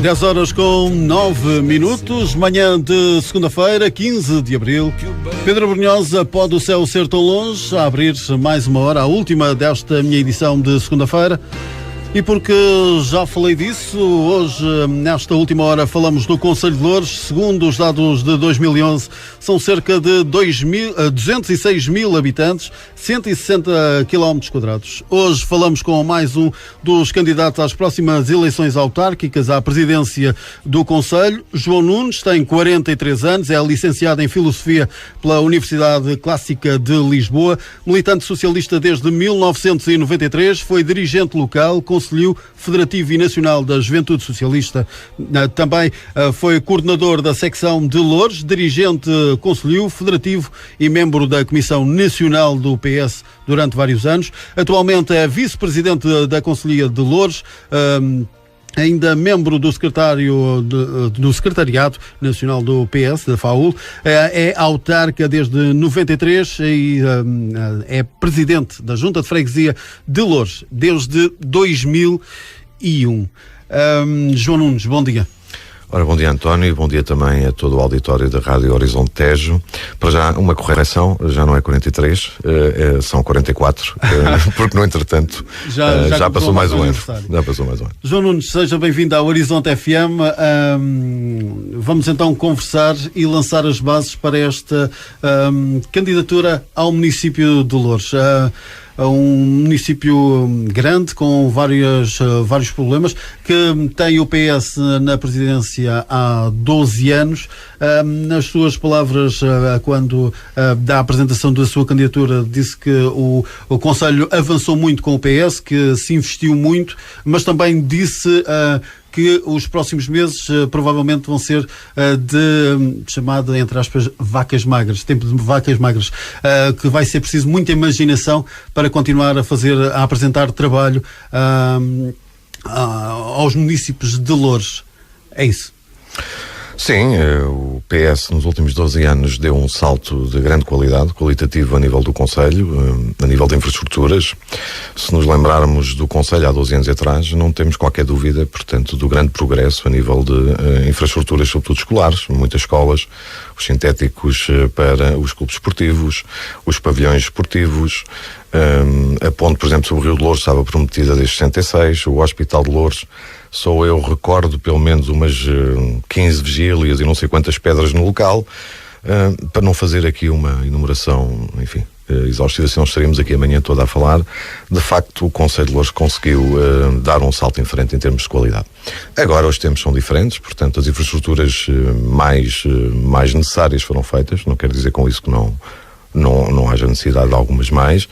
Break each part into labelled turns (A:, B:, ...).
A: 10 horas com 9 minutos, manhã de segunda-feira, 15 de abril. Pedro Brunhosa, pode o céu ser tão longe? A abrir mais uma hora, a última desta minha edição de segunda-feira. E porque já falei disso, hoje, nesta última hora, falamos do Concelho de Loures. Segundo os dados de 2011, são cerca de 206 mil habitantes, 160 km². Hoje falamos com mais um dos candidatos às próximas eleições autárquicas à presidência do Concelho. João Nunes tem 43 anos, é licenciado em Filosofia pela Universidade Clássica de Lisboa, militante socialista desde 1993, foi dirigente local, Conselho Federativo e Nacional da Juventude Socialista. Também foi coordenador da secção de Loures, dirigente Conselho Federativo e membro da Comissão Nacional do PS durante vários anos. Atualmente é vice-presidente da Conselhia de Loures, ainda membro do Secretariado Nacional do PS, da FAUL, é autarca desde 93 e é presidente da Junta de Freguesia de Loures desde 2001. João Nunes, bom dia.
B: Ora, bom dia, António, e bom dia também a todo o auditório da Rádio Horizonte Tejo. Para já, uma correção, já não é 43, são 44, porque no entretanto já passou mais um ano. Já passou mais um ano.
A: João Nunes, seja bem-vindo ao Horizonte FM. Vamos então conversar e lançar as bases para esta candidatura ao município de Loures. Um município grande com vários problemas, que tem o PS na presidência há 12 anos. Nas suas palavras, quando da apresentação da sua candidatura, disse que o Concelho avançou muito com o PS, que se investiu muito, mas também disse que os próximos meses provavelmente vão ser de chamada, entre aspas, vacas magras, tempo de vacas magras, que vai ser preciso muita imaginação para continuar a apresentar trabalho aos municípios de Loures. É isso?
B: Sim, o PS nos últimos 12 anos deu um salto de grande qualidade, qualitativo a nível do Concelho, a nível de infraestruturas. Se nos lembrarmos do Concelho há 12 anos atrás, não temos qualquer dúvida, portanto, do grande progresso a nível de infraestruturas, sobretudo escolares, muitas escolas, os sintéticos para os clubes esportivos, os pavilhões esportivos, a ponte, por exemplo, sobre o Rio de Loures estava prometida desde 66, o Hospital de Loures, só eu recordo pelo menos umas 15 vigílias e não sei quantas pedras no local, para não fazer aqui uma enumeração, enfim, exaustiva, senão estaríamos aqui a manhã toda a falar. De facto, o Concelho de Loures conseguiu dar um salto em frente em termos de qualidade. Agora os tempos são diferentes, portanto as infraestruturas mais necessárias foram feitas, não quero dizer com isso que não haja necessidade de algumas mais,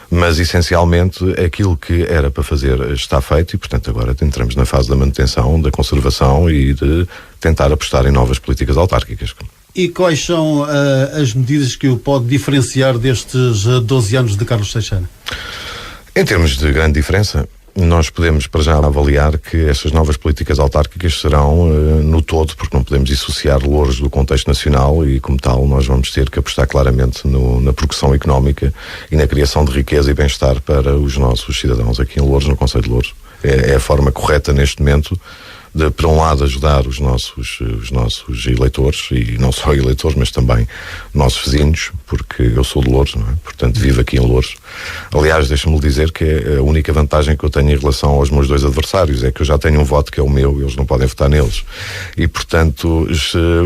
B: mas essencialmente aquilo que era para fazer está feito e, portanto, agora entramos na fase da manutenção, da conservação e de tentar apostar em novas políticas autárquicas.
A: E quais são as medidas que o pode diferenciar destes 12 anos de Carlos Teixeira?
B: Em termos de grande diferença, nós podemos para já avaliar que estas novas políticas autárquicas serão no todo, porque não podemos dissociar Loures do contexto nacional e, como tal, nós vamos ter que apostar claramente na progressão económica e na criação de riqueza e bem-estar para os nossos cidadãos aqui em Loures, no Concelho de Loures. É a forma correta neste momento de, por um lado, ajudar os nossos eleitores, e não só eleitores, mas também nossos vizinhos, porque eu sou de Loures, não é? Portanto, vivo aqui em Loures. Aliás, deixa-me dizer que a única vantagem que eu tenho em relação aos meus dois adversários é que eu já tenho um voto que é o meu e eles não podem votar neles. E, portanto,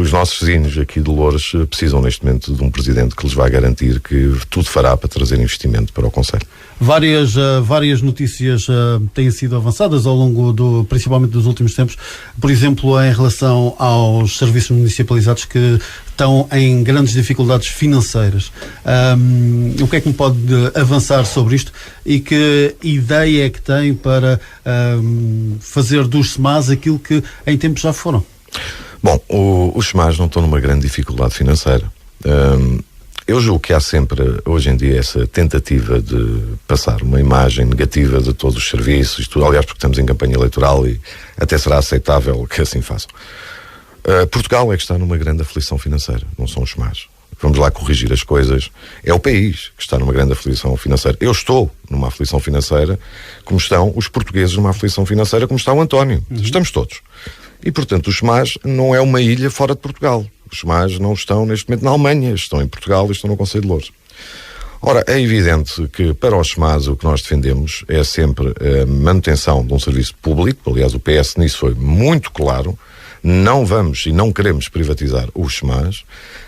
B: os nossos vizinhos aqui de Loures precisam neste momento de um presidente que lhes vai garantir que tudo fará para trazer investimento para o Concelho.
A: Várias notícias têm sido avançadas ao longo principalmente dos últimos tempos, por exemplo, em relação aos serviços municipalizados que estão em grandes dificuldades financeiras. O que é que me pode avançar sobre isto e que ideia é que tem para fazer dos SEMAS aquilo que em tempos já foram?
B: Bom, os SEMAS não estão numa grande dificuldade financeira. Eu julgo que há sempre, hoje em dia, essa tentativa de passar uma imagem negativa de todos os serviços, tudo, aliás, porque estamos em campanha eleitoral e até será aceitável que assim façam. Portugal é que está numa grande aflição financeira, não são os SEMAS. vamos lá corrigir as coisas, é o país que está numa grande aflição financeira. Eu estou numa aflição financeira, como estão os portugueses numa aflição financeira, como está o António. Estamos todos. E, portanto, os SMAs não é uma ilha fora de Portugal. Os SMAs não estão, neste momento, na Alemanha, estão em Portugal e estão no Conselho de Loures. Ora, é evidente que para os SMAs o que nós defendemos é sempre a manutenção de um serviço público. Aliás, o PS nisso foi muito claro. Não vamos e não queremos privatizar os SMAs.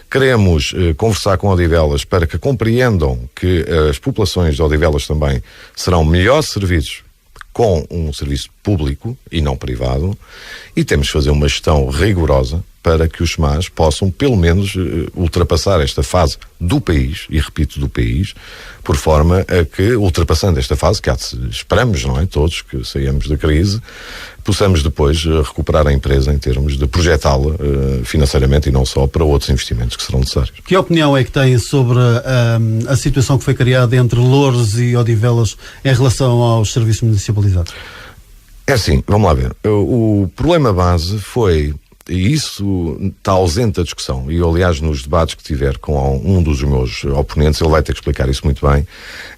B: Queremos conversar com Odivelas para que compreendam que as populações de Odivelas também serão melhor servidos com um serviço público e não privado, e temos de fazer uma gestão rigorosa para que os SMAs possam, pelo menos, ultrapassar esta fase do país, e repito, do país, por forma a que, ultrapassando esta fase, que esperamos, não é, todos, que saímos da crise, possamos depois recuperar a empresa em termos de projetá-la financeiramente e não só para outros investimentos que serão necessários. Que
A: opinião é que tem sobre a situação que foi criada entre Loures e Odivelas em relação aos serviços municipalizados?
B: É assim, vamos lá ver. O problema base foi, e isso está ausente da discussão, e eu, aliás, nos debates que tiver com um dos meus oponentes, ele vai ter que explicar isso muito bem,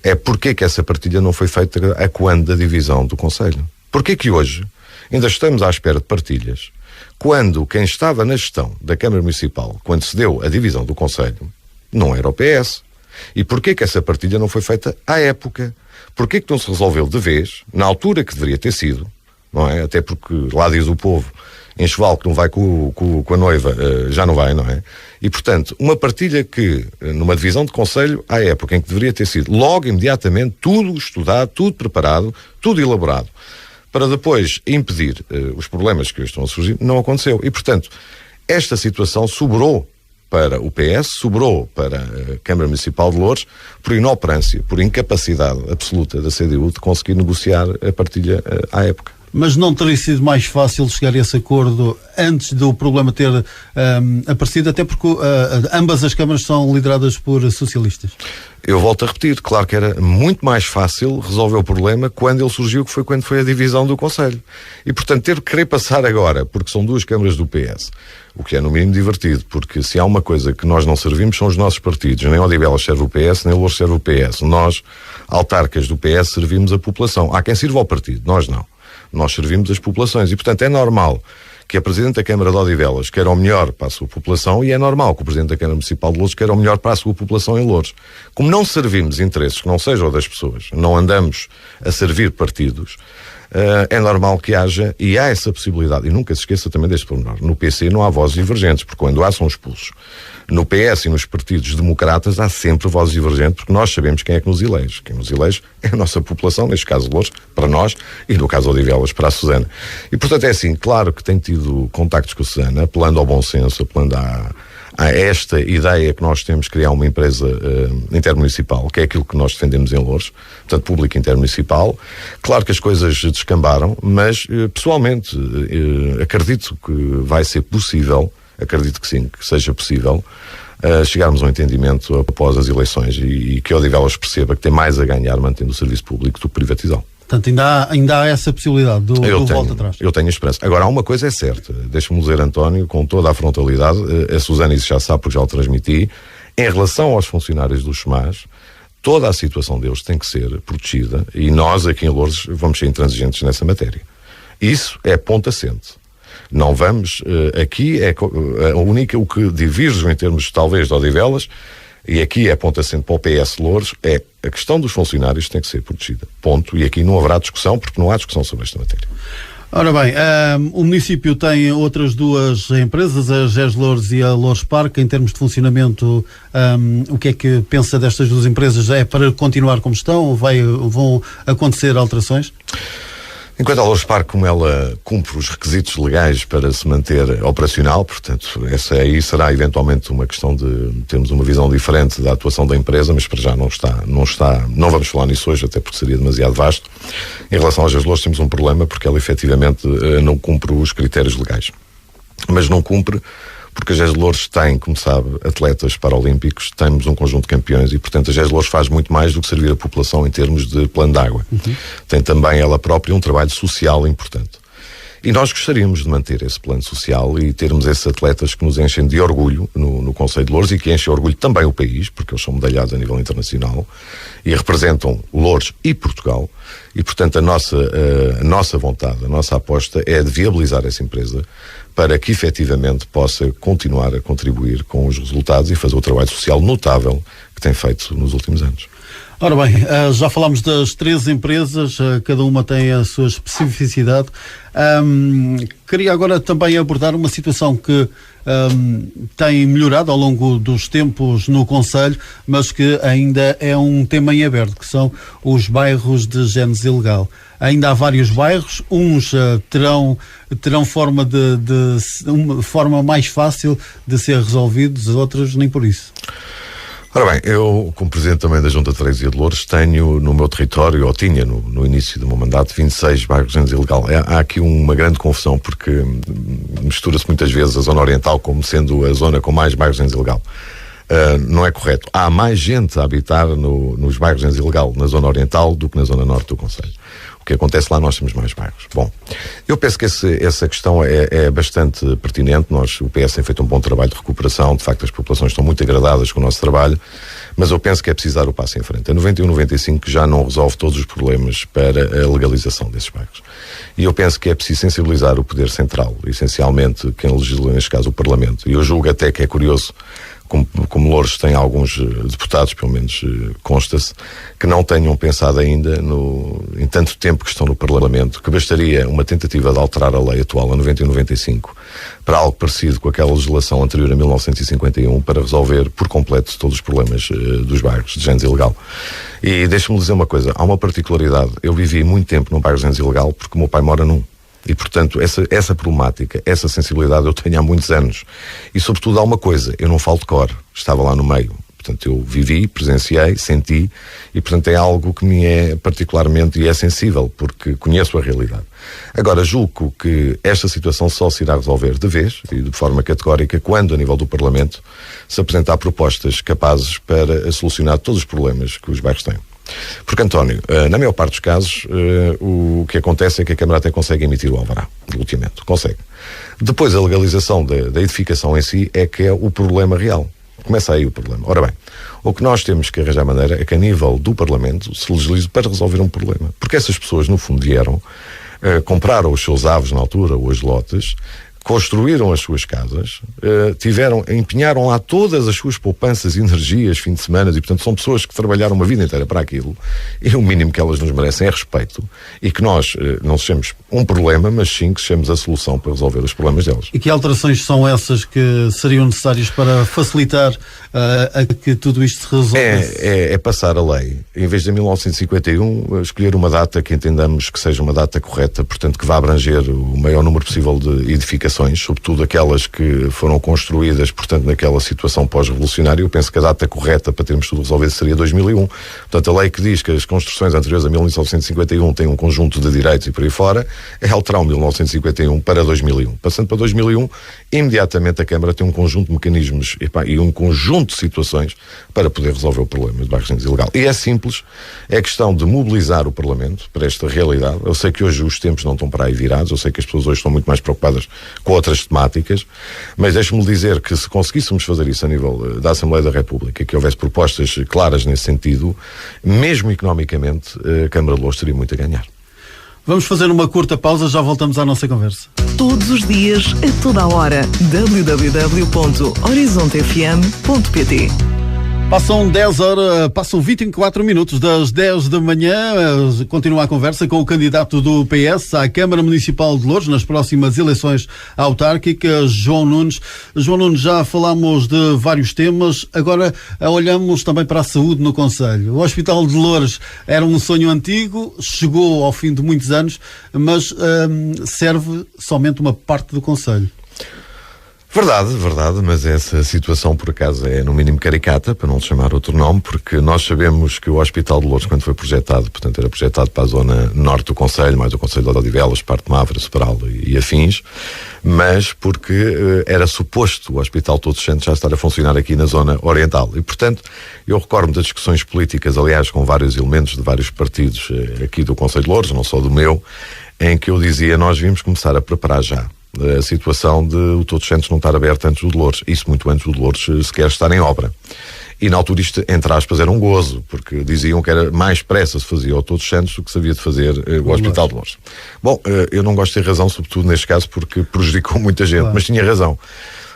B: é porque que essa partilha não foi feita a quando da divisão do Conselho. Porque que hoje ainda estamos à espera de partilhas, quando quem estava na gestão da Câmara Municipal, quando se deu a divisão do Conselho, não era o PS. E porquê que essa partilha não foi feita à época? Porquê que não se resolveu de vez, na altura que deveria ter sido, não é? Até porque lá diz o povo, enxoval que não vai com a noiva, já não vai, não é? E, portanto, uma partilha que, numa divisão de conselho, à época em que deveria ter sido logo, imediatamente, tudo estudado, tudo preparado, tudo elaborado, para depois impedir os problemas que estão a surgir, não aconteceu. E, portanto, esta situação sobrou para o PS, sobrou para a Câmara Municipal de Loures, por inoperância, por incapacidade absoluta da CDU de conseguir negociar a partilha à época.
A: Mas não teria sido mais fácil chegar a esse acordo antes do problema ter aparecido, até porque ambas as câmaras são lideradas por socialistas?
B: Eu volto a repetir, claro que era muito mais fácil resolver o problema quando ele surgiu, que foi quando foi a divisão do Conselho. E, portanto, ter que querer passar agora, porque são duas câmaras do PS, o que é no mínimo divertido, porque se há uma coisa que nós não servimos são os nossos partidos. Nem Odivelas serve o PS, nem Loures serve o PS. Nós, autarcas do PS, servimos a população. Há quem sirva ao partido, nós não. Nós servimos as populações e, portanto, é normal que a Presidente da Câmara de Odivelas queira o melhor para a sua população e é normal que o Presidente da Câmara Municipal de Loures queira o melhor para a sua população em Loures. Como não servimos interesses que não sejam das pessoas, não andamos a servir partidos, é normal que haja, e há essa possibilidade, e nunca se esqueça também deste pormenor, no PC não há vozes divergentes, porque quando há são expulsos. No PS e nos partidos democratas há sempre vozes divergentes, porque nós sabemos quem é que nos elege. Quem nos elege é a nossa população, neste caso Loures, para nós, e no caso Odivelas, para a Susana. E, portanto, é assim, claro que tenho tido contactos com a Susana, apelando ao bom senso, apelando a esta ideia que nós temos de criar uma empresa intermunicipal, que é aquilo que nós defendemos em Loures, portanto, público intermunicipal. Claro que as coisas descambaram, mas, pessoalmente, acredito que vai ser possível, acredito que sim, que seja possível, chegarmos a um entendimento após as eleições e que Odivelas perceba que tem mais a ganhar mantendo o serviço público do que privatizá-lo.
A: Portanto, ainda há essa possibilidade do volta atrás.
B: Eu tenho esperança. Agora, há uma coisa é certa, deixa-me dizer, António, com toda a frontalidade, a Susana isso já sabe porque já o transmiti, em relação aos funcionários dos SMAs, toda a situação deles tem que ser protegida e nós aqui em Loures vamos ser intransigentes nessa matéria. Isso é ponto assente. Não vamos, aqui é a única, o que diverge em termos talvez de Odivelas, e aqui é ponto assente para o PS Loures, é a questão dos funcionários tem que ser protegida. Ponto. E aqui não haverá discussão, porque não há discussão sobre esta matéria.
A: Ora bem, o município tem outras duas empresas, a GES Loures e a Loures Parque. Em termos de funcionamento, o que é que pensa destas duas empresas? É para continuar como estão ou vão acontecer alterações?
B: Enquanto a Loures Parque, como ela cumpre os requisitos legais para se manter operacional, portanto, essa aí será eventualmente uma questão de termos uma visão diferente da atuação da empresa, mas para já não vamos falar nisso hoje, até porque seria demasiado vasto. Em relação às GES Loures temos um problema porque ela efetivamente não cumpre os critérios legais. Mas não cumpre porque a GES Loures tem, como sabe, atletas paralímpicos, temos um conjunto de campeões e, portanto, a GES Loures faz muito mais do que servir a população em termos de plano de água. Tem também ela própria um trabalho social importante. E nós gostaríamos de manter esse plano social e termos esses atletas que nos enchem de orgulho no Concelho de Loures e que enchem de orgulho também o país, porque eles são medalhados a nível internacional e representam Loures e Portugal. E, portanto, a nossa vontade, a nossa aposta é de viabilizar essa empresa para que efetivamente possa continuar a contribuir com os resultados e fazer o trabalho social notável que tem feito nos últimos anos.
A: Ora bem, já falámos das 3 empresas, cada uma tem a sua especificidade. Queria agora também abordar uma situação que tem melhorado ao longo dos tempos no Concelho, mas que ainda é um tema em aberto, que são os bairros de génese ilegal. Ainda há vários bairros, uns terão forma uma forma mais fácil de ser resolvidos, outros nem por isso.
B: Ora bem, eu, como Presidente também da Junta de Freguesia de Loures, tenho no meu território, ou tinha no início do meu mandato, 26 bairros de génese ilegal. Há aqui uma grande confusão, porque mistura-se muitas vezes a zona oriental como sendo a zona com mais bairros de génese ilegal. Não é correto. Há mais gente a habitar nos bairros de génese ilegal na zona oriental do que na zona norte do concelho. O que acontece lá, nós temos mais bairros. Bom, eu penso que essa questão é bastante pertinente. O PS tem feito um bom trabalho de recuperação. De facto, as populações estão muito agradadas com o nosso trabalho, mas eu penso que é preciso dar o passo em frente. A 91-95 já não resolve todos os problemas para a legalização desses bairros. E eu penso que é preciso sensibilizar o poder central, essencialmente quem legisla, neste caso, o Parlamento. E eu julgo até que é curioso, como Loures tem alguns deputados, pelo menos consta-se, que não tenham pensado ainda em tanto tempo que estão no Parlamento, que bastaria uma tentativa de alterar a lei atual, a 91-95, para algo parecido com aquela legislação anterior a 1951, para resolver por completo todos os problemas dos bairros de génese ilegal. E deixa-me dizer uma coisa, há uma particularidade. Eu vivi muito tempo num bairro de génese ilegal porque o meu pai mora num. E, portanto, essa problemática, essa sensibilidade eu tenho há muitos anos. E, sobretudo, há uma coisa, eu não falo de cor, estava lá no meio. Portanto, eu vivi, presenciei, senti, e, portanto, é algo que me é particularmente e é sensível, porque conheço a realidade. Agora, julgo que esta situação só se irá resolver de vez, e de forma categórica, quando, a nível do Parlamento, se apresentar propostas capazes para solucionar todos os problemas que os bairros têm. Porque, António, na maior parte dos casos, o que acontece é que a Câmara até consegue emitir o alvará de loteamento. Consegue. Depois, a legalização da edificação em si é que é o problema real. Começa aí o problema. Ora bem, o que nós temos que arranjar maneira é que, a nível do Parlamento, se legisle para resolver um problema. Porque essas pessoas, no fundo, vieram, compraram os seus avos na altura, ou as lotes, construíram as suas casas, empenharam lá todas as suas poupanças, energias, fim de semana, e portanto são pessoas que trabalharam uma vida inteira para aquilo, e o mínimo que elas nos merecem é respeito, e que nós não sejamos um problema, mas sim que sejamos a solução para resolver os problemas delas. E
A: que alterações são essas que seriam necessárias para facilitar a que tudo isto se resolvesse?
B: É passar a lei, em vez de 1951, escolher uma data que entendamos que seja uma data correta, portanto que vá abranger o maior número possível de edificações, sobretudo aquelas que foram construídas, portanto, naquela situação pós-revolucionária. Eu penso que a data correta para termos tudo resolvido seria 2001. Portanto, a lei que diz que as construções anteriores a 1951 têm um conjunto de direitos e por aí fora, é alterar o 1951 para 2001. Passando para 2001, imediatamente a Câmara tem um conjunto de mecanismos e um conjunto de situações para poder resolver o problema de bairros de génese ilegal. E é simples, é questão de mobilizar o Parlamento para esta realidade. Eu sei que hoje os tempos não estão para aí virados, eu sei que as pessoas hoje estão muito mais preocupadas com outras temáticas, mas deixe-me dizer que se conseguíssemos fazer isso a nível da Assembleia da República, que houvesse propostas claras nesse sentido, mesmo economicamente, a Câmara de Loures teria muito a ganhar.
A: Vamos fazer uma curta pausa, já voltamos à nossa conversa.
C: Todos os dias, a toda a hora. www.horizontefm.pt.
A: Passam 24 minutos das 10 da manhã. Continua a conversa com o candidato do PS à Câmara Municipal de Loures nas próximas eleições autárquicas, João Nunes. João Nunes, já falámos de vários temas, agora olhamos também para a saúde no concelho. O Hospital de Loures era um sonho antigo, chegou ao fim de muitos anos, mas serve somente uma parte do concelho.
B: Verdade, mas essa situação por acaso é no mínimo caricata, para não chamar outro nome, porque nós sabemos que o Hospital de Loures, quando foi projetado, portanto era projetado para a zona norte do concelho, mais o concelho de Odivelas, parte de Mafra, Sobral e afins, mas porque era suposto o Hospital Todos os Santos já estar a funcionar aqui na zona oriental. E, portanto, eu recordo das discussões políticas, aliás, com vários elementos de vários partidos aqui do Concelho de Loures, não só do meu, em que eu dizia, nós vimos começar a preparar já a situação de o Todos Santos não estar aberto antes do Dolores, isso muito antes do Dolores sequer estar em obra. E na altura isto, entre aspas, era um gozo, porque diziam que era mais pressa se fazia o Todos Santos do que se havia de fazer o Hospital de Loures. Bom, eu não gosto de ter razão, sobretudo neste caso, porque prejudicou muita gente, mas tinha razão.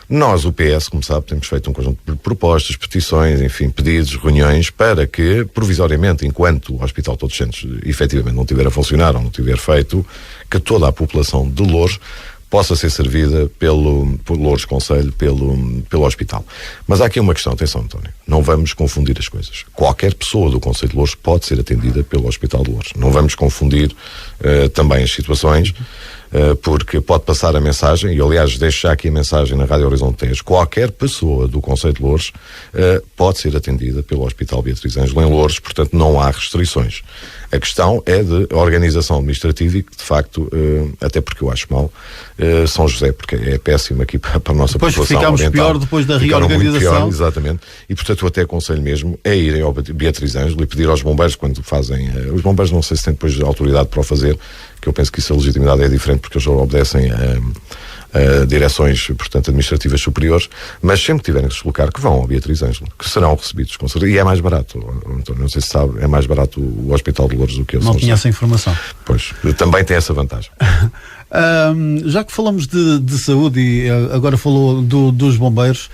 B: Nós, o PS, como sabe, temos feito um conjunto de propostas, petições, enfim, pedidos, reuniões, para que, provisoriamente, enquanto o Hospital Todos Santos efetivamente não estiver a funcionar ou não tiver feito, que toda a população de Loures possa ser servida pelo Loures Conselho, pelo hospital. Mas há aqui uma questão, atenção, António, não vamos confundir as coisas. Qualquer pessoa do Conselho de Loures pode ser atendida pelo Hospital de Loures. Não vamos confundir também as situações, porque pode passar a mensagem, e aliás deixo já aqui a mensagem na Rádio Horizonte Tejo, qualquer pessoa do Conselho de Loures pode ser atendida pelo Hospital Beatriz Ângelo em Loures, portanto não há restrições. A questão é de organização administrativa e que, de facto, até porque eu acho mal, São José, porque é péssimo aqui para a nossa população
A: ficámos
B: oriental.
A: Pior depois da reorganização. Muito pior,
B: exatamente. E, portanto, eu até aconselho mesmo a irem ao Beatriz Ângelo e pedir aos bombeiros, quando fazem... os bombeiros não sei se têm depois autoridade para o fazer, que eu penso que isso a legitimidade é diferente, porque eles obedecem a direções, portanto, administrativas superiores, mas sempre que tiverem que se deslocar, que vão ao Beatriz Ângelo, que serão recebidos com certeza, e é mais barato, António, não sei se sabe, é mais barato o Hospital de Loures do que o São José.
A: Não tinha essa informação.
B: Pois, também tem essa vantagem.
A: Já que falamos de saúde e agora falou dos bombeiros,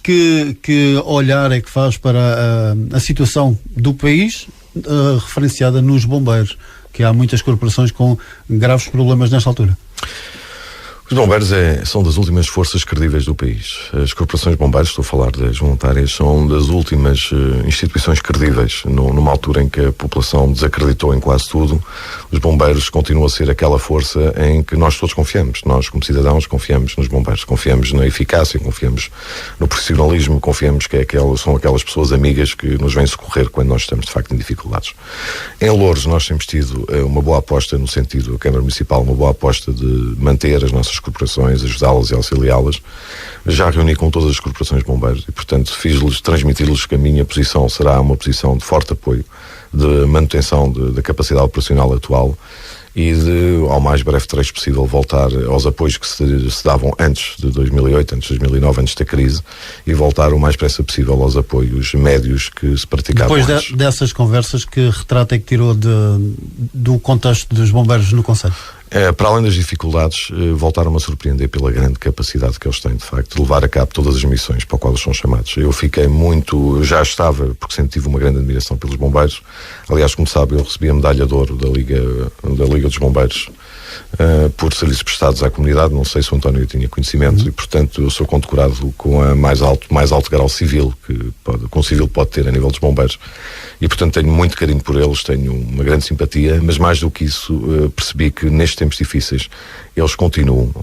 A: que olhar é que faz para a situação do país referenciada nos bombeiros, que há muitas corporações com graves problemas nesta altura?
B: Os bombeiros são das últimas forças credíveis do país. As corporações de bombeiros, estou a falar das voluntárias, são das últimas instituições credíveis. Numa altura em que a população desacreditou em quase tudo, os bombeiros continuam a ser aquela força em que nós todos confiamos. Nós, como cidadãos, confiamos nos bombeiros. Confiamos na eficácia, confiamos no profissionalismo, confiamos que são aquelas pessoas amigas que nos vêm socorrer quando nós estamos, de facto, em dificuldades. Em Loures, nós temos tido uma boa aposta, no sentido, a Câmara Municipal, uma boa aposta de manter as nossas corporações, ajudá-las e auxiliá-las. Já reuni com todas as corporações de bombeiros e, portanto, transmitir-lhes que a minha posição será uma posição de forte apoio, de manutenção da capacidade operacional atual e de, ao mais breve trecho possível, voltar aos apoios que se davam antes de 2008, antes de 2009, antes da crise, e voltar o mais depressa possível aos apoios médios que se praticavam antes.
A: Depois dessas conversas, que retrato é que tirou do contexto dos bombeiros no Conselho?
B: Para além das dificuldades, voltaram-me a surpreender pela grande capacidade que eles têm, de facto, de levar a cabo todas as missões para as quais são chamados. Eu fiquei já estava, porque sempre tive uma grande admiração pelos bombeiros. Aliás, como sabe, eu recebi a medalha de ouro da Liga dos Bombeiros por serviços prestados à comunidade. Não sei se o António tinha conhecimento e, portanto, eu sou condecorado com a mais alto grau civil que um civil pode ter a nível dos bombeiros. E, portanto, tenho muito carinho por eles, tenho uma grande simpatia, mas mais do que isso, percebi que nestes tempos difíceis eles continuam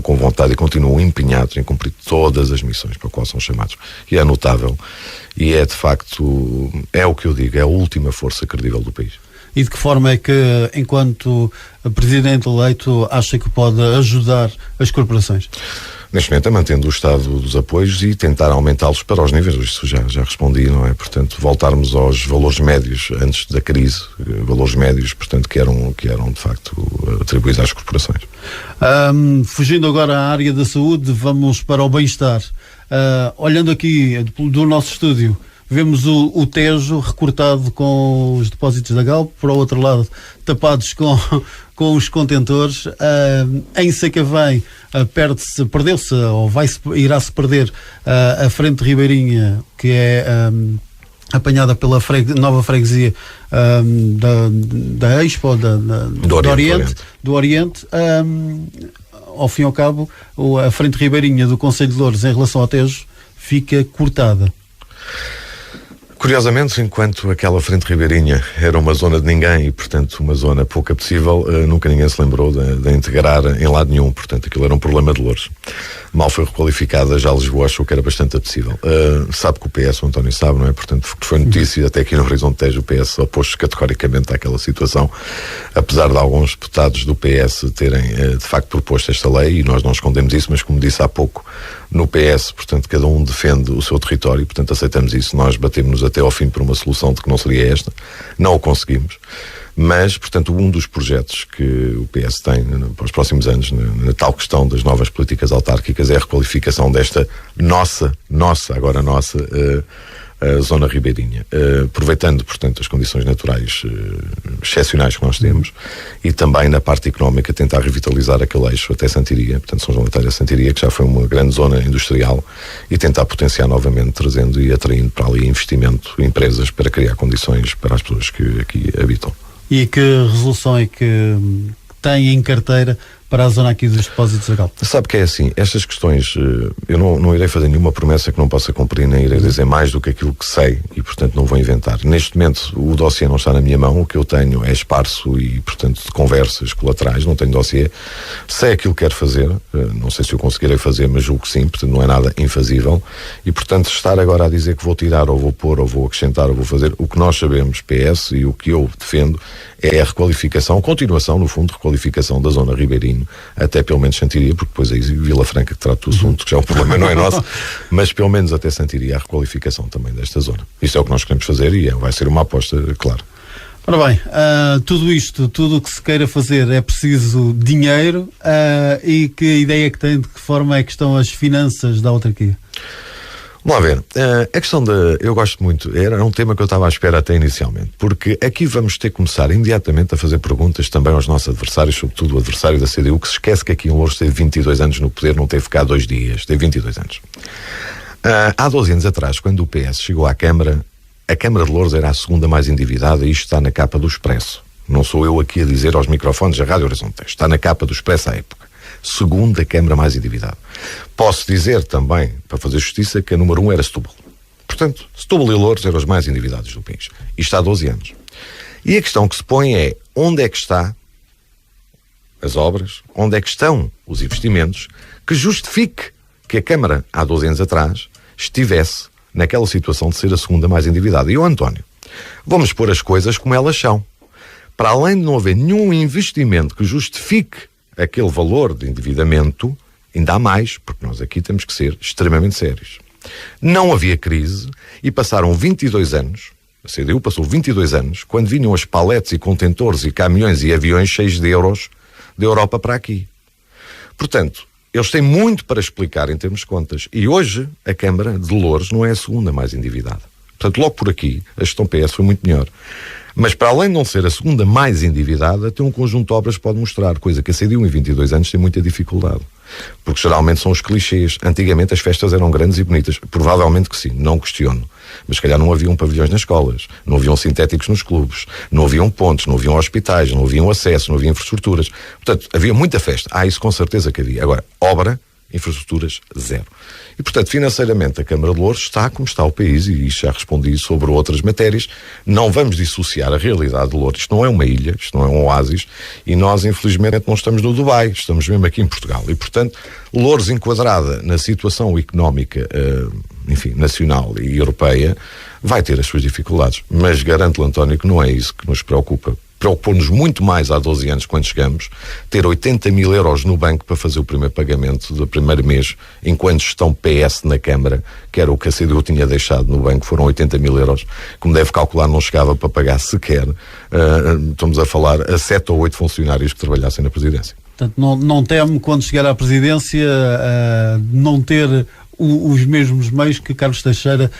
B: com vontade e continuam empenhados em cumprir todas as missões para as quais são chamados. E é notável. E é, de facto, é o que eu digo, é a última força credível do país.
A: E de que forma é que, enquanto Presidente eleito, acha que pode ajudar as corporações?
B: Neste momento é mantendo o estado dos apoios e tentar aumentá-los para os níveis, isso já respondi, não é? Portanto, voltarmos aos valores médios antes da crise, valores médios, portanto, que eram de facto atribuídos às corporações.
A: Fugindo agora à área da saúde, vamos para o bem-estar. Olhando aqui do nosso estúdio, vemos o Tejo recortado com os depósitos da Galp, por outro lado tapados com os contentores. Em Sacavém perdeu-se ou irá-se perder a frente ribeirinha, que é apanhada pela nova freguesia da Expo do Oriente. Ao fim e ao cabo, a frente ribeirinha do Conselho de Loures em relação ao Tejo fica cortada.
B: Curiosamente, enquanto aquela frente ribeirinha era uma zona de ninguém e, portanto, uma zona pouco apetecível, nunca ninguém se lembrou de integrar em lado nenhum. Portanto, aquilo era um problema de Loures. Mal foi requalificada, já Lisboa achou que era bastante apetecível. Sabe que o PS, o António sabe, não é? Portanto, foi notícia até aqui no Horizonte Tejo, o PS opôs-se categoricamente àquela situação, apesar de alguns deputados do PS terem, de facto, proposto esta lei, e nós não escondemos isso, mas como disse há pouco, no PS, portanto, cada um defende o seu território, portanto, aceitamos isso. Nós batemos-nos até ao fim por uma solução de que não seria esta. Não o conseguimos. Mas, portanto, um dos projetos que o PS tem para os próximos anos, na tal questão das novas políticas autárquicas, é a requalificação desta nossa zona ribeirinha, aproveitando, portanto, as condições naturais excepcionais que nós temos, e também na parte económica tentar revitalizar aquele eixo até Santiria, portanto São João da Telha Santiria, que já foi uma grande zona industrial, e tentar potenciar novamente, trazendo e atraindo para ali investimento, empresas, para criar condições para as pessoas que aqui habitam.
A: E que resolução é que tem em carteira para a zona aqui dos depósitos da Galp?
B: Sabe que é assim, estas questões, eu não irei fazer nenhuma promessa que não possa cumprir, nem irei dizer mais do que aquilo que sei, e portanto não vou inventar. Neste momento o dossiê não está na minha mão, o que eu tenho é esparso e portanto de conversas colaterais, não tenho dossiê. Sei aquilo que quero fazer, não sei se eu conseguirei fazer, mas julgo que sim, portanto não é nada infazível, e portanto estar agora a dizer que vou tirar, ou vou pôr, ou vou acrescentar, ou vou fazer, o que nós sabemos, PS, e o que eu defendo, é a requalificação, continuação, no fundo, requalificação da zona ribeirinho, até pelo menos Santiria, porque depois aí Vila Franca que trata do assunto, que já é um problema, não é nosso, mas pelo menos até Santiria, a requalificação também desta zona. Isto é o que nós queremos fazer e vai ser uma aposta, claro.
A: Ora bem, tudo o que se queira fazer é preciso dinheiro, e que ideia que tem, de que forma é que estão as finanças da autarquia?
B: Vamos lá ver, a questão eu gosto muito, era um tema que eu estava à espera até inicialmente, porque aqui vamos ter que começar imediatamente a fazer perguntas também aos nossos adversários, sobretudo o adversário da CDU, que se esquece que aqui em Loures teve 22 anos no poder, não teve ficado 2 dias, teve 22 anos. Há 12 anos atrás, quando o PS chegou à Câmara, a Câmara de Loures era a segunda mais endividada, e isto está na capa do Expresso. Não sou eu aqui a dizer aos microfones da Rádio Horizonte, está na capa do Expresso à época. Segunda Câmara mais endividada. Posso dizer também, para fazer justiça, que a número 1 era Setúbal. Portanto, Setúbal e Loures eram os mais endividados do país. Isto há 12 anos. E a questão que se põe é, onde é que está as obras, onde é que estão os investimentos que justifique que a Câmara, há 12 anos atrás, estivesse naquela situação de ser a segunda mais endividada. E o António, vamos pôr as coisas como elas são. Para além de não haver nenhum investimento que justifique aquele valor de endividamento, ainda há mais, porque nós aqui temos que ser extremamente sérios. Não havia crise e passaram 22 anos, a CDU passou 22 anos, quando vinham as paletes e contentores e caminhões e aviões cheios de euros da Europa para aqui. Portanto, eles têm muito para explicar em termos de contas. E hoje a Câmara de Loures não é a segunda mais endividada. Portanto, logo por aqui, a gestão PS foi muito melhor. Mas para além de não ser a segunda mais endividada, tem um conjunto de obras que pode mostrar, coisa que a CDU em 22 anos tem muita dificuldade. Porque geralmente são os clichês. Antigamente as festas eram grandes e bonitas. Provavelmente que sim, não questiono. Mas se calhar não haviam pavilhões nas escolas, não haviam sintéticos nos clubes, não haviam pontes, não haviam hospitais, não haviam acesso, não havia infraestruturas. Portanto, havia muita festa. Isso com certeza que havia. Agora, obra, infraestruturas, zero. E, portanto, financeiramente a Câmara de Loures está como está o país, e isto já respondi sobre outras matérias. Não vamos dissociar a realidade de Loures. Isto não é uma ilha, isto não é um oásis, e nós, infelizmente, não estamos no Dubai, estamos mesmo aqui em Portugal. E, portanto, Loures enquadrada na situação económica, nacional e europeia, vai ter as suas dificuldades. Mas garanto-lhe, António, que não é isso que nos preocupa. Preocupou-nos muito mais há 12 anos, quando chegamos, ter 80 mil euros no banco para fazer o primeiro pagamento do primeiro mês, enquanto gestão PS na Câmara, que era o que a CDU tinha deixado no banco, foram 80 mil euros, como deve calcular, não chegava para pagar sequer, estamos a falar, a 7 ou 8 funcionários que trabalhassem na presidência.
A: Portanto, não teme, quando chegar à presidência, não ter os mesmos meios que Carlos Teixeira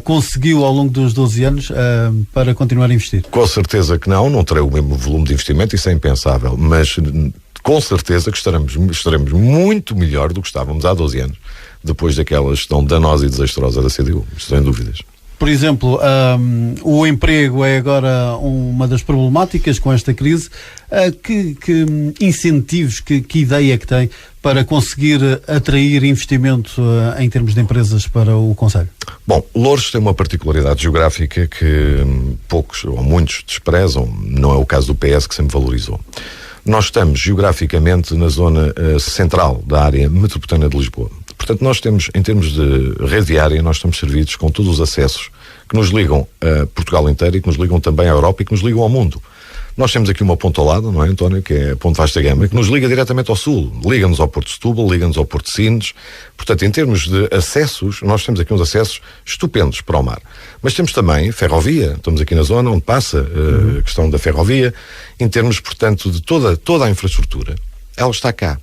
A: conseguiu ao longo dos 12 anos para continuar a investir? Com
B: certeza que não terei o mesmo volume de investimento, isso é impensável, mas com certeza que estaremos muito melhor do que estávamos há 12 anos, depois daquela gestão danosa e desastrosa da CDU, sem dúvidas.
A: Por exemplo, o emprego é agora uma das problemáticas com esta crise. Que incentivos, que ideia que tem para conseguir atrair investimento em termos de empresas para o concelho?
B: Bom, Loures tem uma particularidade geográfica que poucos ou muitos desprezam, não é o caso do PS, que sempre valorizou. Nós estamos geograficamente na zona central da área metropolitana de Lisboa. Portanto, nós temos, em termos de rede viária, nós estamos servidos com todos os acessos que nos ligam a Portugal inteiro e que nos ligam também à Europa e que nos ligam ao mundo. Nós temos aqui uma ponta ao lado, não é, António, que é a Ponte Vasta Gama, que nos liga diretamente ao sul, liga-nos ao Porto de Setúbal, liga-nos ao Porto de Sines. Portanto, em termos de acessos, nós temos aqui uns acessos estupendos para o mar. Mas temos também ferrovia, estamos aqui na zona onde passa a questão da ferrovia, em termos, portanto, de toda a infraestrutura, ela está cá.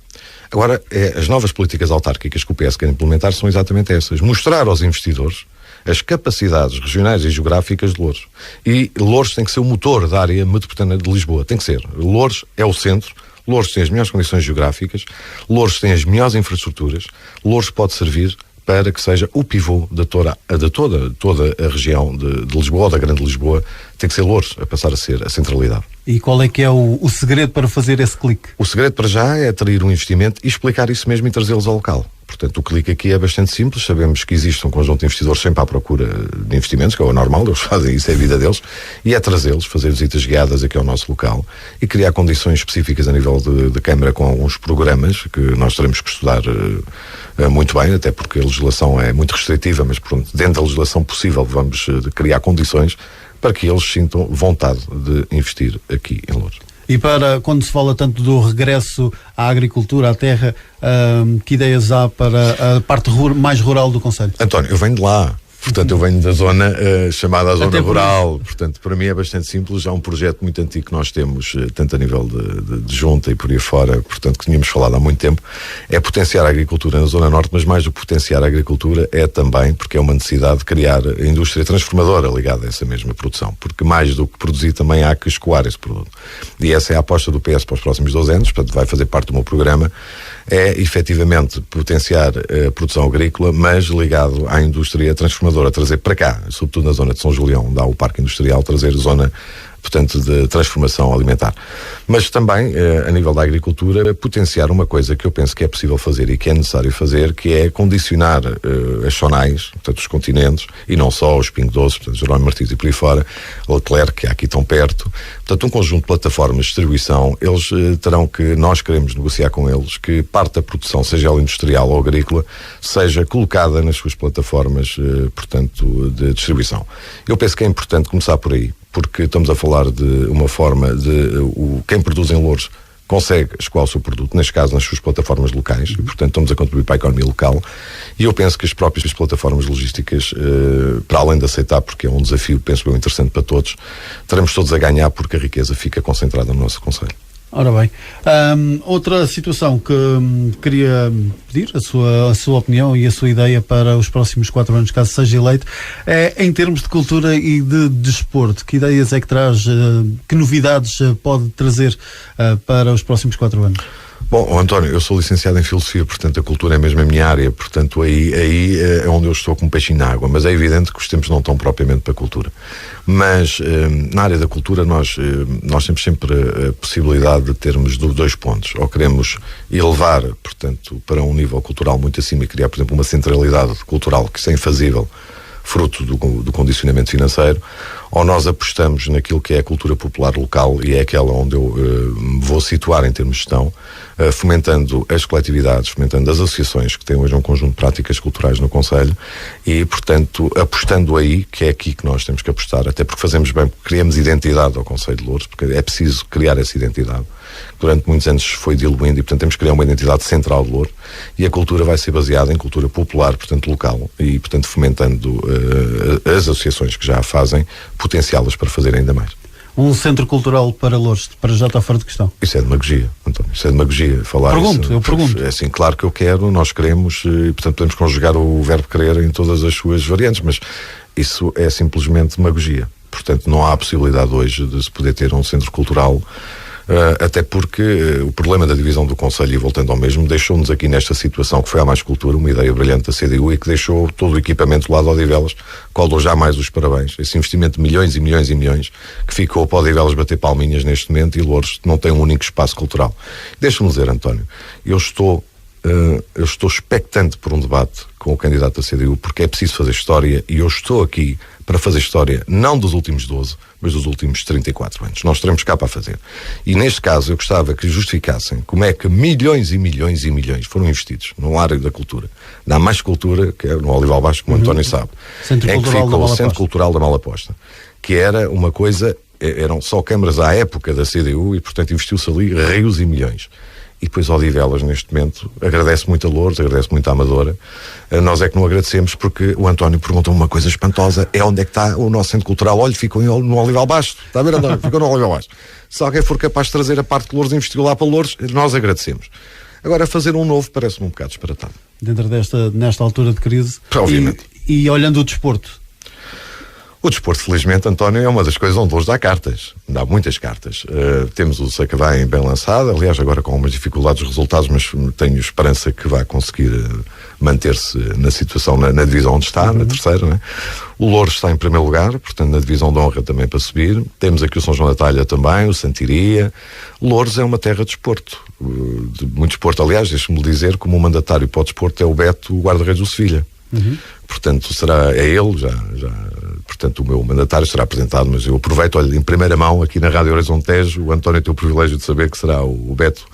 B: Agora, as novas políticas autárquicas que o PS quer implementar são exatamente essas, mostrar aos investidores as capacidades regionais e geográficas de Loures. E Loures tem que ser o motor da área metropolitana de Lisboa. Tem que ser. Loures é o centro. Loures tem as melhores condições geográficas. Loures tem as melhores infraestruturas. Loures pode servir para que seja o pivô de toda a região de Lisboa, ou da Grande Lisboa. Tem que ser Loures a passar a ser a centralidade.
A: E qual é que é o segredo para fazer esse clique?
B: O segredo para já é atrair um investimento e explicar isso mesmo e trazê-los ao local. Portanto, o clique aqui é bastante simples. Sabemos que existe um conjunto de investidores sempre à procura de investimentos, que é o normal, eles fazem isso, é a vida deles, e é trazê-los, fazer visitas guiadas aqui ao nosso local e criar condições específicas a nível de Câmara com alguns programas que nós teremos que estudar muito bem, até porque a legislação é muito restritiva, mas pronto, dentro da legislação possível vamos criar condições para que eles sintam vontade de investir aqui em Loures.
A: E para, quando se fala tanto do regresso à agricultura, à terra, que ideias há para a parte mais rural do concelho? António,
B: eu venho de lá. Portanto, eu venho da zona chamada a zona rural. Portanto, para mim é bastante simples. Há um projeto muito antigo que nós temos, tanto a nível de junta e por aí fora, portanto, que tínhamos falado há muito tempo, é potenciar a agricultura na zona norte, mas mais do que potenciar a agricultura é também, porque é uma necessidade de criar a indústria transformadora ligada a essa mesma produção, porque mais do que produzir também há que escoar esse produto. E essa é a aposta do PS para os próximos 12 anos, portanto, vai fazer parte do meu programa, é efetivamente potenciar a produção agrícola, mas ligado à indústria transformadora, trazer para cá, sobretudo na zona de São Julião, onde há o Parque Industrial, trazer zona, portanto, de transformação alimentar. Mas também, a nível da agricultura, potenciar uma coisa que eu penso que é possível fazer e que é necessário fazer, que é condicionar as zonais, portanto, os continentes, e não só os Pingo Doce, portanto, Jerónimo Martins e por aí fora, Leclerc, que há aqui tão perto, portanto, um conjunto de plataformas de distribuição, eles terão que, nós queremos negociar com eles, que parte da produção, seja ela industrial ou agrícola, seja colocada nas suas plataformas, portanto, de distribuição. Eu penso que é importante começar por aí, porque estamos a falar de uma forma de quem produz em Loures consegue escoar o seu produto, neste caso nas suas plataformas locais, e portanto estamos a contribuir para a economia local, e eu penso que as próprias plataformas logísticas, para além de aceitar, porque é um desafio, penso eu, interessante para todos, teremos todos a ganhar porque a riqueza fica concentrada no nosso concelho.
A: Ora bem, outra situação que queria pedir a sua opinião e a sua ideia para os próximos 4 anos, caso seja eleito, é em termos de cultura e de desporto. Que ideias é que traz, que novidades pode trazer para os próximos 4 anos?
B: Bom, António, eu sou licenciado em Filosofia, portanto a cultura é mesmo a minha área, portanto aí é onde eu estou com um peixinho na água, mas é evidente que os tempos não estão propriamente para a cultura. Mas na área da cultura nós temos sempre a possibilidade de termos 2 pontos. Ou queremos elevar, portanto, para um nível cultural muito acima e criar, por exemplo, uma centralidade cultural que isso é infazível, fruto do condicionamento financeiro, ou nós apostamos naquilo que é a cultura popular local e é aquela onde eu me vou situar em termos de gestão, fomentando as coletividades, fomentando as associações que têm hoje um conjunto de práticas culturais no concelho e, portanto, apostando aí, que é aqui que nós temos que apostar, até porque fazemos bem, porque criamos identidade ao concelho de Loures, porque é preciso criar essa identidade. Durante muitos anos foi diluindo e, portanto, temos que criar uma identidade central de Loures e a cultura vai ser baseada em cultura popular, portanto, local e, portanto, fomentando as associações que já a fazem, potenciá-las para fazer ainda mais.
A: Um centro cultural para Loures, para já está fora de questão.
B: Isso é demagogia, António, isso é demagogia. Falar
A: eu pergunto.
B: É assim, claro que eu quero, nós queremos e, portanto, podemos conjugar o verbo querer em todas as suas variantes, mas isso é simplesmente demagogia. Portanto, não há possibilidade hoje de se poder ter um centro cultural, até porque o problema da divisão do concelho, e voltando ao mesmo, deixou-nos aqui nesta situação que foi a Mais Cultura, uma ideia brilhante da CDU e que deixou todo o equipamento do lado de Odivelas, qual dou já mais os parabéns. Esse investimento de milhões e milhões e milhões que ficou para Odivelas bater palminhas neste momento e Loures não tem um único espaço cultural. Deixa-me dizer, António, eu estou expectante por um debate com o candidato da CDU, porque é preciso fazer história e eu estou aqui para fazer história não dos últimos 12, mas dos últimos 34 anos. Nós teremos cá para fazer. E neste caso eu gostava que justificassem como é que milhões e milhões e milhões foram investidos na área da cultura. Na Mais Cultura, que é no Olival Baixo, como o António sabe,
A: Centro
B: em que
A: Cultural
B: ficou o Centro Cultural da Malaposta, que era uma coisa eram só câmaras à época da CDU e, portanto, investiu-se ali rios e milhões. E depois Odivelas, neste momento, agradece muito a Loures, agradece muito à Amadora. Nós é que não agradecemos porque o António perguntou uma coisa espantosa: é onde é que está o nosso centro cultural? Olha, ficou no Olival Baixo. Está a ver, António? Ficou no Olival Baixo. Se alguém for capaz de trazer a parte que Loures investiu lá para Loures, nós agradecemos. Agora, fazer um novo parece-me um bocado disparatado.
A: Nesta altura de crise.
B: Obviamente.
A: E olhando o desporto.
B: O desporto, felizmente, António, é uma das coisas onde hoje dá cartas. Dá muitas cartas. Temos o Sacavém bem lançado, aliás, agora com algumas dificuldades dos resultados, mas tenho esperança que vai conseguir manter-se na situação, na divisão onde está, na terceira, né? O Loures está em primeiro lugar, portanto, na divisão de honra também para subir. Temos aqui o São João da Talha também, o Santiria. Loures é uma terra de desporto, de muito desporto. Aliás, deixe-me dizer, como o mandatário para o desporto é o Beto, o guarda-redes do Sevilha. Portanto, é ele, portanto, o meu mandatário será apresentado, mas eu aproveito, olha, em primeira mão, aqui na Rádio Horizonte Tejo, o António tem o privilégio de saber que será o Beto,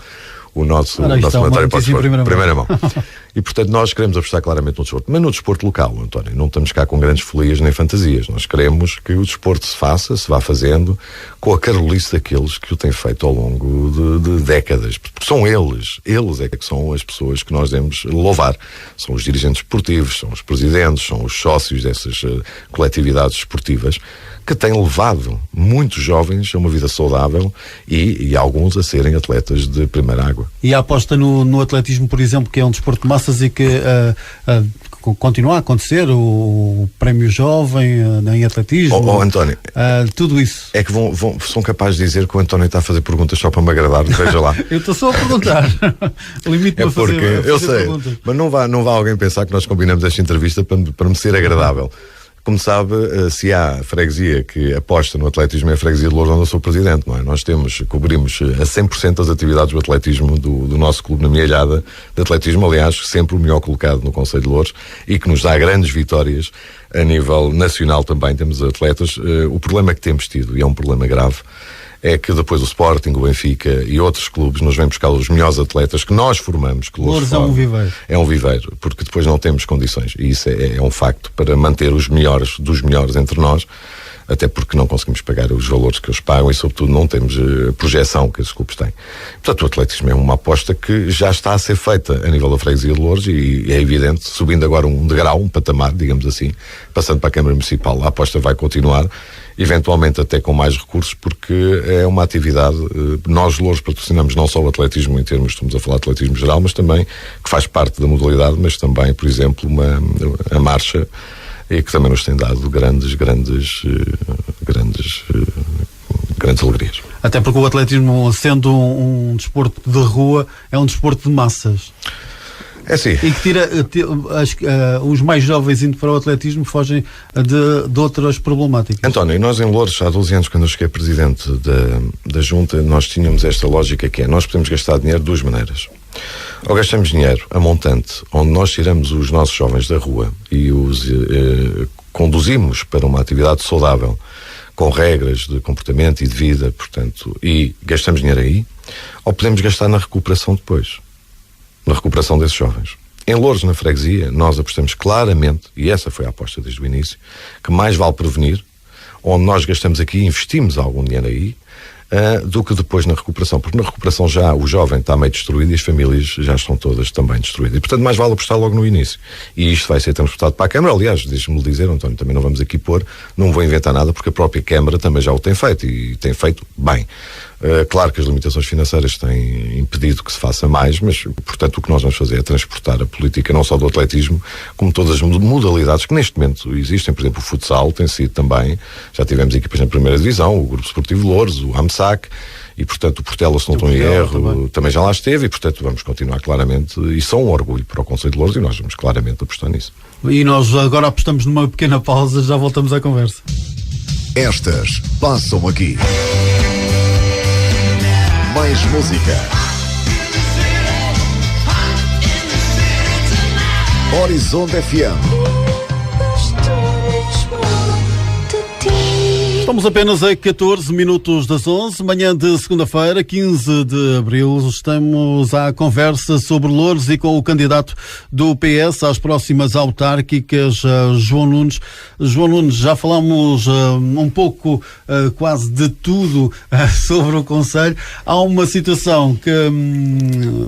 B: o nosso mandatário para o primeira mão. E, portanto, nós queremos apostar claramente no desporto. Mas no desporto local, António, não estamos cá com grandes folias nem fantasias. Nós queremos que o desporto se vá fazendo com a carolice daqueles que o têm feito ao longo de décadas. Porque são eles é que são as pessoas que nós devemos louvar. São os dirigentes esportivos, são os presidentes, são os sócios dessas coletividades esportivas que têm levado muitos jovens a uma vida saudável e alguns a serem atletas de primeira água.
A: E a aposta no atletismo, por exemplo, que é um desporto de massas e que continua a acontecer, o prémio jovem em atletismo,
B: António,
A: tudo isso.
B: É que são capazes de dizer que o António está a fazer perguntas só para me agradar, veja lá.
A: Eu estou só a perguntar. Limite-me a fazer
B: eu sei,
A: perguntas.
B: mas não vá alguém pensar que nós combinamos esta entrevista para me ser agradável. Como sabe, se há freguesia que aposta no atletismo, é a freguesia de Loures, onde eu sou presidente, não é? Nós cobrimos a 100% as atividades do atletismo do nosso clube na minha ilhada de atletismo, aliás, sempre o melhor colocado no Concelho de Loures e que nos dá grandes vitórias a nível nacional também. Temos atletas. O problema que temos tido, e é um problema grave, é que depois o Sporting, o Benfica e outros clubes nos vêm buscar os melhores atletas que nós formamos. Que
A: Loures é um viveiro.
B: É um viveiro, porque depois não temos condições. E isso é um facto para manter os melhores dos melhores entre nós, até porque não conseguimos pagar os valores que eles pagam e, sobretudo, não temos a projeção que esses clubes têm. Portanto, o atletismo é uma aposta que já está a ser feita a nível da freguesia de Loures e é evidente, subindo agora um degrau, um patamar, digamos assim, passando para a Câmara Municipal, a aposta vai continuar, eventualmente até com mais recursos, porque é uma atividade, nós Loures patrocinamos não só o atletismo em termos, estamos a falar de atletismo geral, mas também, que faz parte da modalidade, mas também, por exemplo, a marcha, e que também nos tem dado grandes alegrias.
A: Até porque o atletismo, sendo um desporto de rua, é um desporto de massas.
B: É sim.
A: E que tira os mais jovens indo para o atletismo fogem de outras problemáticas.
B: António, nós em Loures, há 12 anos, quando eu cheguei presidente da Junta, nós tínhamos esta lógica que é: nós podemos gastar dinheiro de duas maneiras. Ou gastamos dinheiro a montante, onde nós tiramos os nossos jovens da rua e os conduzimos para uma atividade saudável, com regras de comportamento e de vida, portanto, e gastamos dinheiro aí, ou podemos gastar na recuperação depois, na recuperação desses jovens. Em Loures, na freguesia, nós apostamos claramente, e essa foi a aposta desde o início, que mais vale prevenir, onde nós gastamos aqui e investimos algum dinheiro aí, do que depois na recuperação, porque na recuperação já o jovem está meio destruído e as famílias já estão todas também destruídas, e portanto mais vale apostar logo no início, e isto vai ser transportado para a Câmara. Aliás, deixe-me dizer, António, também não vamos aqui não vou inventar nada, porque a própria Câmara também já o tem feito, e tem feito bem. Claro que as limitações financeiras têm impedido que se faça mais, mas, portanto, o que nós vamos fazer é transportar a política não só do atletismo, como todas as modalidades que neste momento existem. Por exemplo, o futsal tem sido também, já tivemos equipas na primeira divisão, o Grupo Esportivo de Loures, o AMSAC, e, portanto, o Portela, se não estou em erro, também já lá esteve, e, portanto, vamos continuar claramente, e são um orgulho para o Concelho de Loures, e nós vamos claramente apostar nisso.
A: E nós agora apostamos numa pequena pausa, já voltamos à conversa.
D: Estas passam aqui. Mais música. Horizonte FM.
A: Estamos apenas a 14 minutos das 11, manhã de segunda-feira, 15 de abril. Estamos à conversa sobre Loures e com o candidato do PS às próximas autárquicas, João Nunes. João Nunes, já falámos um pouco, quase de tudo sobre o concelho. Há uma situação que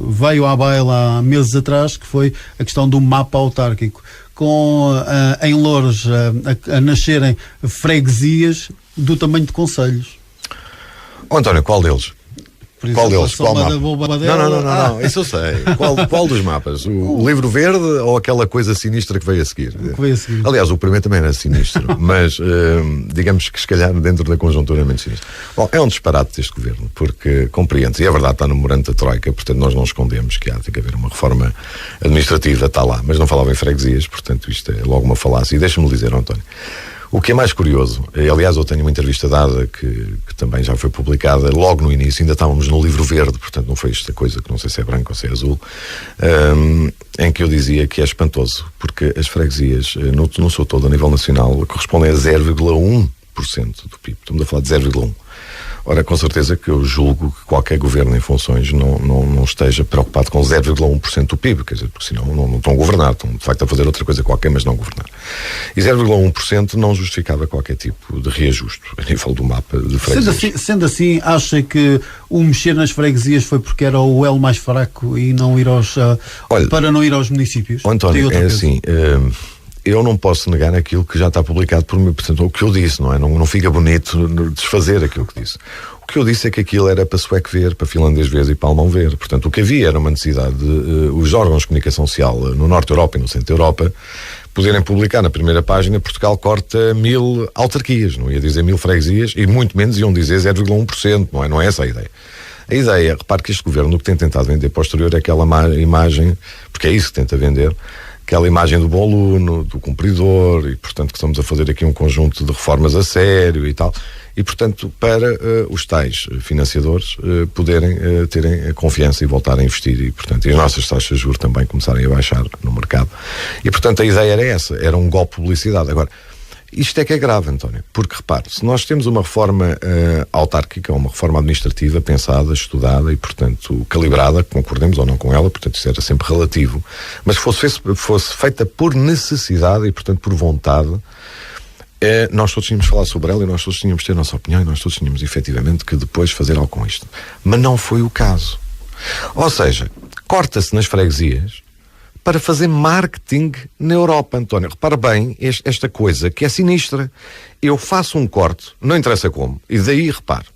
A: veio à baila há meses atrás, que foi a questão do mapa autárquico. Com em Loures a nascerem freguesias do tamanho de concelhos.
B: António, qual deles? Qual deles? Qual mapa? Não, isso eu sei. Qual dos mapas? O livro verde ou aquela coisa sinistra que veio a seguir? Aliás, o primeiro também era sinistro, mas digamos que se calhar dentro da conjuntura é menos sinistro. Bom, é um disparate deste governo, porque compreende, e é verdade, está no memorando da Troika, portanto nós não escondemos que tem que haver uma reforma administrativa, está lá, mas não falava em freguesias, portanto isto é logo uma falácia. E deixa-me dizer, António, o que é mais curioso, aliás eu tenho uma entrevista dada que também já foi publicada logo no início, ainda estávamos no livro verde, portanto não foi esta coisa que não sei se é branco ou se é azul, em que eu dizia que é espantoso, porque as freguesias no seu todo a nível nacional correspondem a 0,1% do PIB, estamos a falar de 0,1%. Ora, com certeza que eu julgo que qualquer governo em funções não esteja preocupado com 0,1% do PIB, quer dizer, porque senão não estão a governar, estão de facto a fazer outra coisa qualquer, mas não a governar. E 0,1% não justificava qualquer tipo de reajuste a nível do mapa de freguesias.
A: Sendo assim, acha que o mexer nas freguesias foi porque era o elo mais fraco e não ir para não ir aos municípios?
B: António, é assim... eu não posso negar aquilo que já está publicado por mim, portanto, o que eu disse, não é? Não fica bonito desfazer aquilo que disse. O que eu disse é que aquilo era para sueco ver, para finlandês ver e para alemão ver. Portanto, o que havia era uma necessidade de os órgãos de comunicação social no Norte da Europa e no Centro da Europa poderem publicar na primeira página Portugal corta 1000 autarquias, não ia dizer 1000 freguesias, e muito menos iam dizer 0,1%, não é? Não é essa a ideia. A ideia, repare que este governo o que tem tentado vender posterior é aquela imagem, porque é isso que tenta vender, aquela imagem do bom aluno, do cumpridor, e portanto que estamos a fazer aqui um conjunto de reformas a sério e tal, e portanto para os tais financiadores poderem terem a confiança e voltar a investir, e portanto e as nossas taxas de juros também começarem a baixar no mercado, e portanto a ideia era essa, era um golpe de publicidade. Agora, isto é que é grave, António, porque repare, se nós temos uma reforma autárquica, uma reforma administrativa pensada, estudada e, portanto, calibrada, concordemos ou não com ela, portanto, isso era sempre relativo, mas que fosse feita por necessidade e, portanto, por vontade, nós todos tínhamos de falar sobre ela e nós todos tínhamos de ter a nossa opinião e nós todos tínhamos, efetivamente, que depois fazer algo com isto. Mas não foi o caso. Ou seja, corta-se nas freguesias para fazer marketing na Europa, António. Repara bem esta coisa que é sinistra. Eu faço um corte, não interessa como, e daí, repare,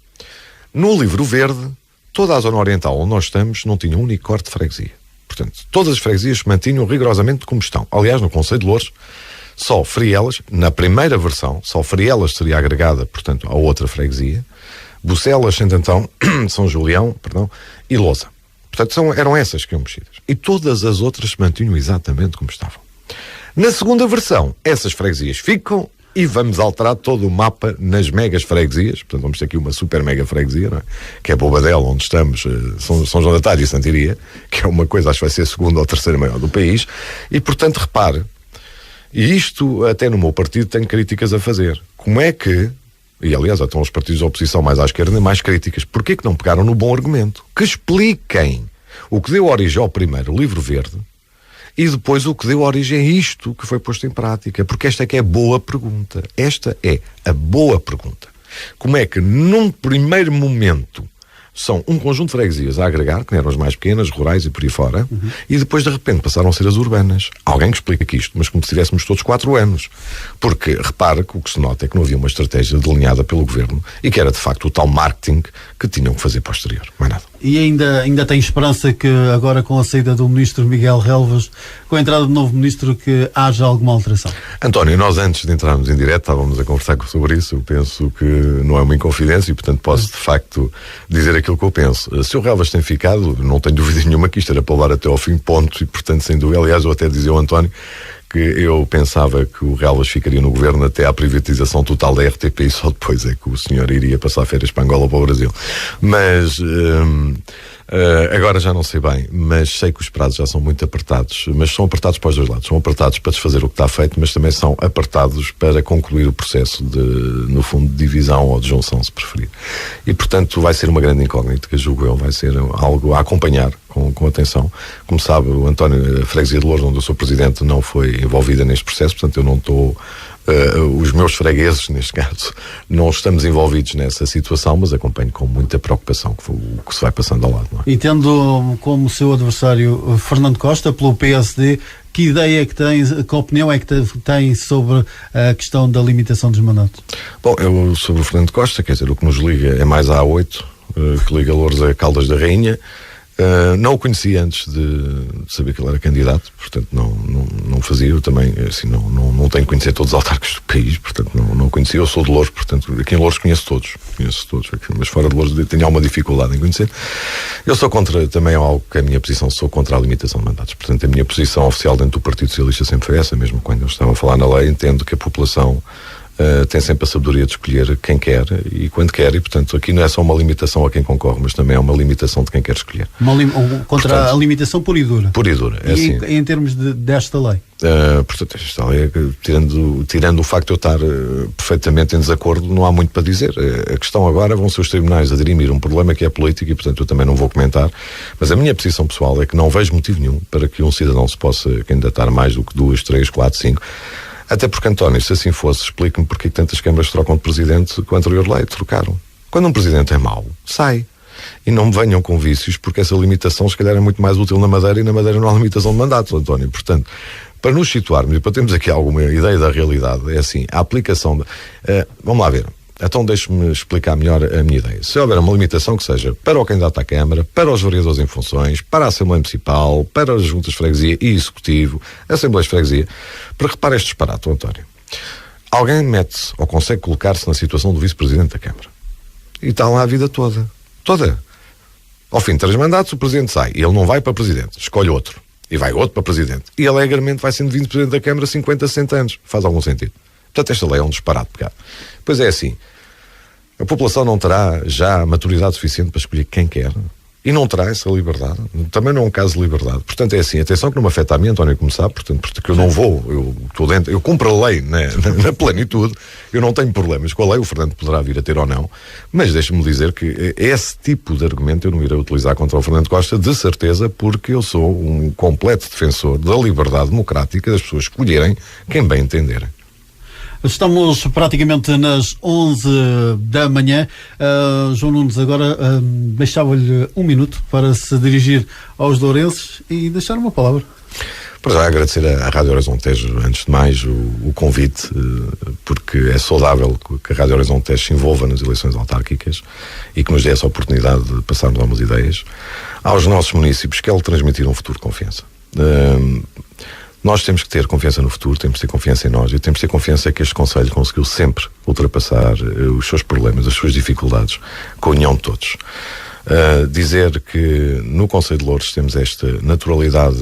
B: no livro verde, toda a zona oriental onde nós estamos não tinha um único corte de freguesia. Portanto, todas as freguesias se mantinham rigorosamente como estão. Aliás, no concelho de Loures, só Frielas, na primeira versão, só Frielas seria agregada, portanto, à outra freguesia, Bucelas, Santo Antão, São Julião, e Lousa. Portanto, eram essas que iam mexidas. E todas as outras se mantinham exatamente como estavam. Na segunda versão, essas freguesias ficam e vamos alterar todo o mapa nas megas freguesias. Portanto, vamos ter aqui uma super mega freguesia, não é? Que é Bobadela, onde estamos, São João da Talha e Santiria, que é uma coisa, acho que vai ser a segunda ou terceira maior do país. E, portanto, repare, e isto até no meu partido tenho críticas a fazer. Como é que... E, aliás, estão os partidos da oposição mais à esquerda mais críticas. Porquê que não pegaram no bom argumento? Que expliquem o que deu origem ao primeiro livro verde e depois o que deu origem a isto que foi posto em prática. Porque esta é que é a boa pergunta. Esta é a boa pergunta. Como é que, num primeiro momento, são um conjunto de freguesias a agregar, que eram as mais pequenas, rurais e por aí fora, e depois de repente passaram a ser as urbanas. Alguém que explica aqui isto, mas como se tivéssemos todos 4 anos. Porque, repare que o que se nota é que não havia uma estratégia delineada pelo governo e que era de facto o tal marketing que tinham que fazer posterior. Mais nada.
A: E ainda tem esperança que agora com a saída do ministro Miguel Relvas, com a entrada do novo ministro, que haja alguma alteração?
B: António, nós antes de entrarmos em direto estávamos a conversar sobre isso. Eu penso que não é uma inconfidência e portanto posso de facto dizer aquilo que eu penso. Se o Relvas tem ficado, não tenho dúvida nenhuma que isto era para levar até ao fim, ponto, e portanto sem dúvida, aliás eu até dizia ao António que eu pensava que o Relvas ficaria no governo até à privatização total da RTP e só depois é que o senhor iria passar férias para Angola ou para o Brasil. Mas Agora já não sei bem, mas sei que os prazos já são muito apertados, mas são apertados para os dois lados. São apertados para desfazer o que está feito, mas também são apertados para concluir o processo de, no fundo, de divisão ou de junção, se preferir. E, portanto, vai ser uma grande incógnita, que julgo eu, vai ser algo a acompanhar com atenção. Como sabe, o António, a Freguesia de Loures, onde eu sou presidente, não foi envolvida neste processo, portanto eu não estou... os meus fregueses, neste caso, não estamos envolvidos nessa situação, mas acompanho com muita preocupação o que se vai passando ao lado. Não é?
A: E tendo como seu adversário Fernando Costa, pelo PSD, que ideia é que tem, que opinião é que tem sobre a questão da limitação dos mandatos?
B: Bom, eu sobre o Fernando Costa, quer dizer, o que nos liga é mais a A8, que liga Loures a Caldas da Rainha. Não o conhecia antes de saber que ele era candidato, portanto não fazia. Eu também assim, não tenho que conhecer todos os autarcas do país, portanto não o conhecia. Eu sou de Loures, portanto aqui em Loures conheço todos, mas fora de Loures tenho alguma dificuldade em conhecer. Eu sou contra, também é algo que a minha posição, sou contra a limitação de mandatos, portanto a minha posição oficial dentro do Partido Socialista sempre foi essa, mesmo quando eu estava a falar na lei. Entendo que a população tem sempre a sabedoria de escolher quem quer e quando quer, e portanto aqui não é só uma limitação a quem concorre, mas também é uma limitação de quem quer escolher.
A: Contra
B: portanto,
A: a limitação pura e dura.
B: Pura e dura, é assim.
A: Em termos desta lei?
B: Portanto, esta lei, tirando o facto de eu estar perfeitamente em desacordo, não há muito para dizer. A questão agora vão ser os tribunais a dirimir um problema que é político e, portanto, eu também não vou comentar, mas a minha posição pessoal é que não vejo motivo nenhum para que um cidadão se possa candidatar mais do que 2, 3, 4, 5. Até porque, António, se assim fosse, explique-me porque tantas câmaras trocam de presidente com a anterior lei. Trocaram. Quando um presidente é mau, sai. E não me venham com vícios, porque essa limitação se calhar é muito mais útil na Madeira, e na Madeira não há limitação de mandatos, António. Portanto, para nos situarmos e para termos aqui alguma ideia da realidade, é assim, a aplicação de... vamos lá ver. Então deixe-me explicar melhor a minha ideia. Se houver uma limitação que seja para o candidato à Câmara, para os vereadores em funções, para a Assembleia Municipal, para as juntas de freguesia e Executivo, Assembleias de Freguesia, para reparar este disparate, António. Alguém mete-se ou consegue colocar-se na situação do vice-presidente da Câmara. E está lá a vida toda. Toda. Ao fim de 3 mandatos, o presidente sai. E ele não vai para presidente. Escolhe outro. E vai outro para presidente. E alegremente vai sendo vice-presidente da Câmara 50, 60 anos. Faz algum sentido. Portanto, esta lei é um disparate pecado. Pois é assim, a população não terá já maturidade suficiente para escolher quem quer e não terá essa liberdade. Também não é um caso de liberdade. Portanto, é assim, atenção que não me afeta a mim, António, como sabe, portanto, porque eu não vou, eu estou dentro, eu cumpro a lei na plenitude, eu não tenho problemas com a lei, o Fernando poderá vir a ter ou não, mas deixe-me dizer que esse tipo de argumento eu não irei utilizar contra o Fernando Costa, de certeza, porque eu sou um completo defensor da liberdade democrática das pessoas escolherem quem bem entenderem.
A: Estamos praticamente nas 11 da manhã. João Nunes, agora deixava-lhe 1 minuto para se dirigir aos lourenses e deixar uma palavra.
B: Para já agradecer à Rádio Horizontejo, antes de mais, o convite, porque é saudável que a Rádio Horizontejo se envolva nas eleições autárquicas e que nos dê essa oportunidade de passarmos algumas ideias. Aos nossos municípios, que é transmitir um futuro de confiança. Nós temos que ter confiança no futuro, temos que ter confiança em nós e temos que ter confiança que este Conselho conseguiu sempre ultrapassar os seus problemas, as suas dificuldades, com a união de todos. Dizer que no Conselho de Loures temos esta naturalidade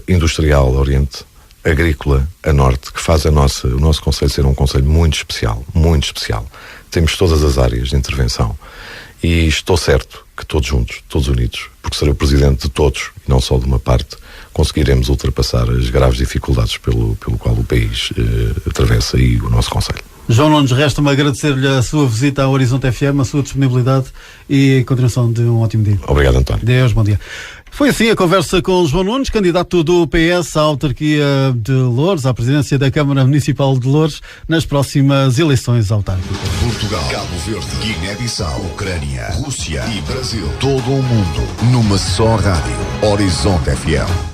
B: industrial a oriente, agrícola a norte, que faz o nosso Conselho ser um Conselho muito especial, muito especial. Temos todas as áreas de intervenção e estou certo que todos juntos, todos unidos, porque serei o presidente de todos e não só de uma parte, conseguiremos ultrapassar as graves dificuldades pelo qual o país atravessa e o nosso Conselho.
A: João Nunes, resta-me agradecer-lhe a sua visita ao Horizonte FM, a sua disponibilidade e a continuação de um ótimo dia.
B: Obrigado, António.
A: Deus, bom dia. Foi assim a conversa com João Nunes, candidato do PS à autarquia de Loures, à presidência da Câmara Municipal de Loures, nas próximas eleições autárquicas.
D: Portugal, Cabo Verde, Guiné-Bissau, Ucrânia, Rússia e Brasil. Todo o mundo numa só rádio. Horizonte FM.